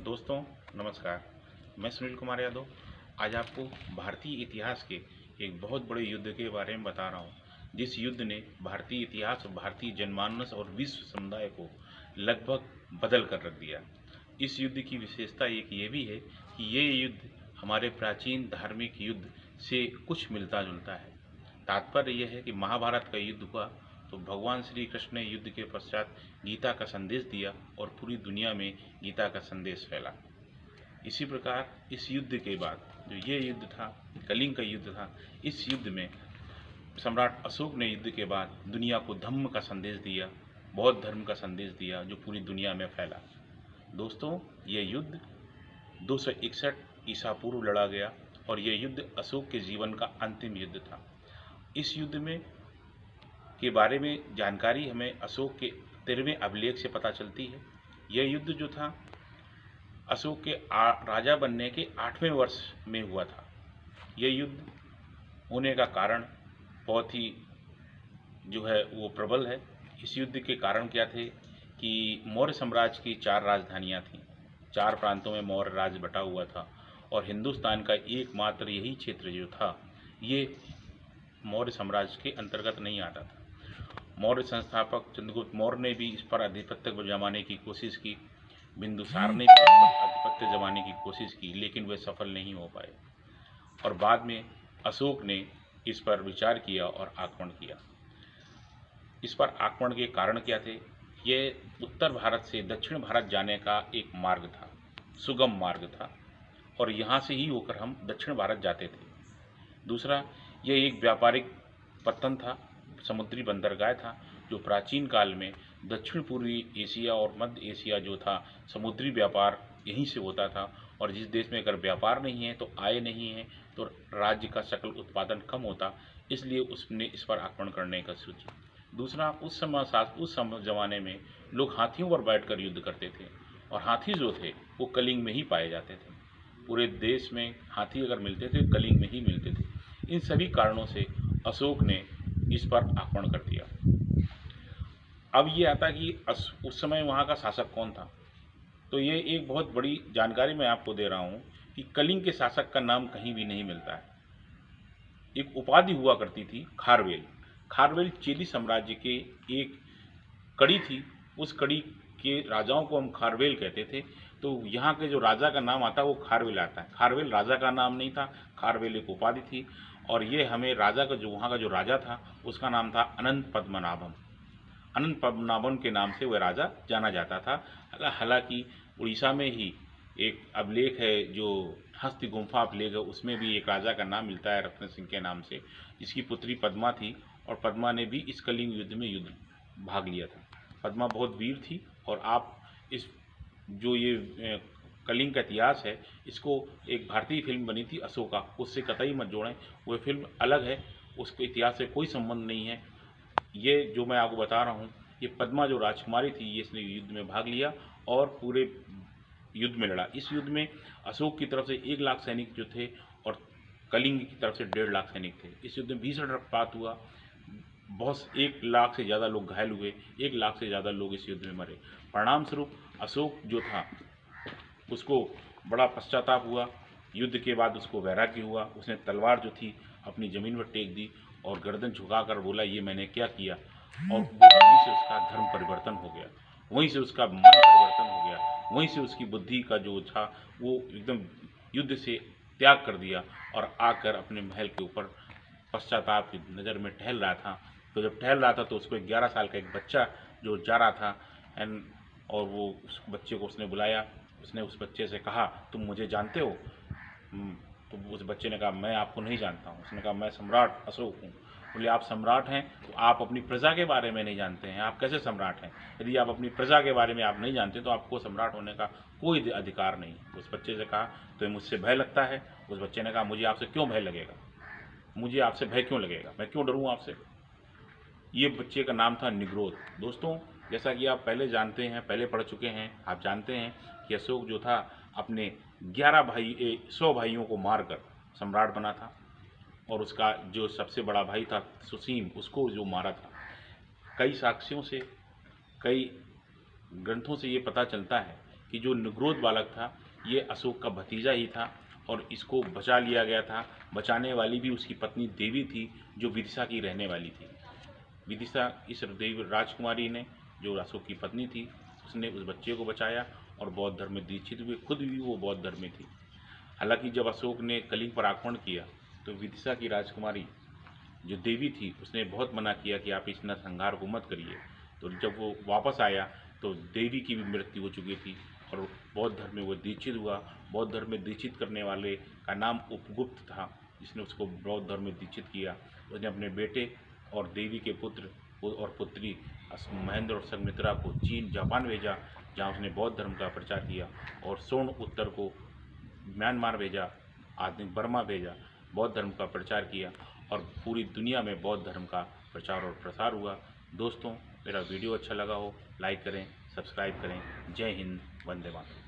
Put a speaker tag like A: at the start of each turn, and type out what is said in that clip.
A: दोस्तों नमस्कार। मैं सुनील कुमार यादव आज आपको भारतीय इतिहास के एक बहुत बड़े युद्ध के बारे में बता रहा हूँ, जिस युद्ध ने भारतीय इतिहास, भारतीय जनमानस और विश्व समुदाय को लगभग बदल कर रख दिया। इस युद्ध की विशेषता एक ये भी है कि ये युद्ध हमारे प्राचीन धार्मिक युद्ध से कुछ मिलता जुलता है। तात्पर्य यह है कि महाभारत का युद्ध हुआ तो भगवान श्री कृष्ण ने युद्ध के पश्चात गीता का संदेश दिया और पूरी दुनिया में गीता का संदेश फैला। इसी प्रकार इस युद्ध के बाद जो ये युद्ध था, कलिंग का युद्ध था, इस युद्ध में सम्राट अशोक ने युद्ध के बाद दुनिया को धम्म का संदेश दिया, बौद्ध धर्म का संदेश दिया, जो पूरी दुनिया में फैला। दोस्तों, ये युद्ध 261 ईसा पूर्व लड़ा गया और ये युद्ध अशोक के जीवन का अंतिम युद्ध था। इस युद्ध में के बारे में जानकारी हमें अशोक के 13वें अभिलेख से पता चलती है। यह युद्ध जो था अशोक के राजा बनने के 8वें वर्ष में हुआ था। यह युद्ध होने का कारण बहुत ही जो है वो प्रबल है। इस युद्ध के कारण क्या थे कि मौर्य साम्राज्य की 4 राजधानियां थीं, 4 प्रांतों में मौर्य राज्य बटा हुआ था और हिंदुस्तान का एकमात्र यही क्षेत्र जो था ये मौर्य साम्राज्य के अंतर्गत नहीं आता था। मौर्य संस्थापक चंद्रगुप्त मौर्य ने भी इस पर आधिपत्य जमाने की कोशिश की, बिंदुसार ने भी इस पर आधिपत्य जमाने की कोशिश की, लेकिन वे सफल नहीं हो पाए और बाद में अशोक ने इस पर विचार किया और आक्रमण किया। इस पर आक्रमण के कारण क्या थे? ये उत्तर भारत से दक्षिण भारत जाने का एक मार्ग था, सुगम मार्ग था और यहाँ से ही होकर हम दक्षिण भारत जाते थे। दूसरा, यह एक व्यापारिक पत्तन था, समुद्री बंदरगाह था, जो प्राचीन काल में दक्षिण पूर्वी एशिया और मध्य एशिया जो था समुद्री व्यापार यहीं से होता था और जिस देश में अगर व्यापार नहीं है तो आय नहीं है तो राज्य का सकल उत्पादन कम होता, इसलिए उसने इस पर आक्रमण करने का सोचा। दूसरा, उस समय ज़माने में लोग हाथियों पर बैठकर युद्ध करते थे और हाथी जो थे वो कलिंग में ही पाए जाते थे। पूरे देश में हाथी अगर मिलते थे कलिंग में ही मिलते थे। इन सभी कारणों से अशोक ने इस पर आक्रमण कर दिया। अब ये आता कि उस समय वहाँ का शासक कौन था, तो ये एक बहुत बड़ी जानकारी मैं आपको दे रहा हूँ कि कलिंग के शासक का नाम कहीं भी नहीं मिलता है। एक उपाधि हुआ करती थी खारवेल। खारवेल चेदी साम्राज्य के एक कड़ी थी, उस कड़ी के राजाओं को हम खारवेल कहते थे। तो यहाँ के जो राजा का नाम आता है वो खारवेल आता है। खारवेल राजा का नाम नहीं था, खारवेल एक उपाधि थी और ये हमें राजा का जो वहाँ का जो राजा था उसका नाम था अनंत पद्मनाभम। अनंत पद्मनाभम के नाम से वह राजा जाना जाता था। हालांकि उड़ीसा में ही एक अभिलेख है जो हस्ती गुम्फा अभिलेख है, उसमें भी एक राजा का नाम मिलता है रत्न सिंह के नाम से, जिसकी पुत्री पद्मा थी और पद्मा ने भी इस कलिंग युद्ध में भाग लिया था। पद्मा बहुत वीर थी और आप इस जो ये कलिंग का इतिहास है इसको एक भारतीय फिल्म बनी थी अशोका, उससे कतई मत जोड़ें, वह फिल्म अलग है, उसके इतिहास से कोई संबंध नहीं है। ये जो मैं आपको बता रहा हूँ ये पद्मा जो राजकुमारी थी ये इसने युद्ध में भाग लिया और पूरे युद्ध में लड़ा। इस युद्ध में अशोक की तरफ से 1 लाख सैनिक जो थे और कलिंग की तरफ से 1.5 लाख सैनिक थे। इस युद्ध में भीषण रक्तपात हुआ, बहुत 1 लाख से ज़्यादा लोग घायल हुए, 1 लाख से ज़्यादा लोग इस युद्ध में मरे। परिणाम स्वरूप अशोक जो था उसको बड़ा पश्चाताप हुआ। युद्ध के बाद उसको वैराग्य हुआ, उसने तलवार जो थी अपनी ज़मीन पर टेक दी और गर्दन झुकाकर बोला ये मैंने क्या किया, और वहीं से उसका धर्म परिवर्तन हो गया, वहीं से उसका मन परिवर्तन हो गया, वहीं से उसकी बुद्धि का जो था वो एकदम युद्ध से त्याग कर दिया और आकर अपने महल के ऊपर पश्चाताप की नज़र में टहल रहा था। तो जब टहल रहा था तो उसको 11 साल का एक बच्चा जो जा रहा था और वो उस बच्चे को उसने बुलाया। उसने उस बच्चे से कहा तुम मुझे जानते हो? तो उस बच्चे ने कहा मैं आपको नहीं जानता हूँ। उसने कहा मैं सम्राट अशोक हूँ। बोले आप सम्राट हैं तो आप अपनी प्रजा के बारे में नहीं जानते हैं, आप कैसे सम्राट हैं? यदि आप अपनी प्रजा के बारे में आप नहीं जानते तो आपको सम्राट होने का कोई अधिकार नहीं। उस बच्चे से कहा तो मुझसे भय लगता है। उस बच्चे ने कहा मुझे आपसे क्यों भय लगेगा, मुझे आपसे भय क्यों लगेगा, मैं क्यों डरूँ आपसे? ये बच्चे का नाम था निग्रोध। दोस्तों, जैसा कि आप पहले जानते हैं, पहले पढ़ चुके हैं, आप जानते हैं कि अशोक जो था अपने 100 भाइयों को मारकर सम्राट बना था और उसका जो सबसे बड़ा भाई था सुसीम, उसको जो मारा था। कई साक्ष्यों से, कई ग्रंथों से ये पता चलता है कि जो निग्रोध बालक था ये अशोक का भतीजा ही था और इसको बचा लिया गया था। बचाने वाली भी उसकी पत्नी देवी थी, जो विदिशा की रहने वाली थी। विदिशा इस देवी राजकुमारी ने, जो अशोक की पत्नी थी, उसने उस बच्चे को बचाया और बौद्ध धर्म में दीक्षित हुए। खुद भी वो बौद्ध धर्म में थी। हालांकि जब अशोक ने कलिंग पर आक्रमण किया तो विदिशा की राजकुमारी जो देवी थी उसने बहुत मना किया कि आप इस नरसंहार को मत करिए। तो जब वो वापस आया तो देवी की भी मृत्यु हो चुकी थी और बौद्ध धर्म में वो दीक्षित हुआ। बौद्ध धर्म में दीक्षित करने वाले का नाम उपगुप्त था, जिसने उसको बौद्ध धर्म में दीक्षित किया। उसने अपने बेटे और देवी के पुत्र और पुत्री महेंद्र और संघमित्रा को चीन जापान भेजा, जहाँ उसने बौद्ध धर्म का प्रचार किया। और स्वर्ण उत्तर को म्यांमार भेजा, आधुनिक बर्मा भेजा, बौद्ध धर्म का प्रचार किया और पूरी दुनिया में बौद्ध धर्म का प्रचार और प्रसार हुआ। दोस्तों, मेरा वीडियो अच्छा लगा हो लाइक करें, सब्सक्राइब करें। जय हिंद, वंदे मातरम।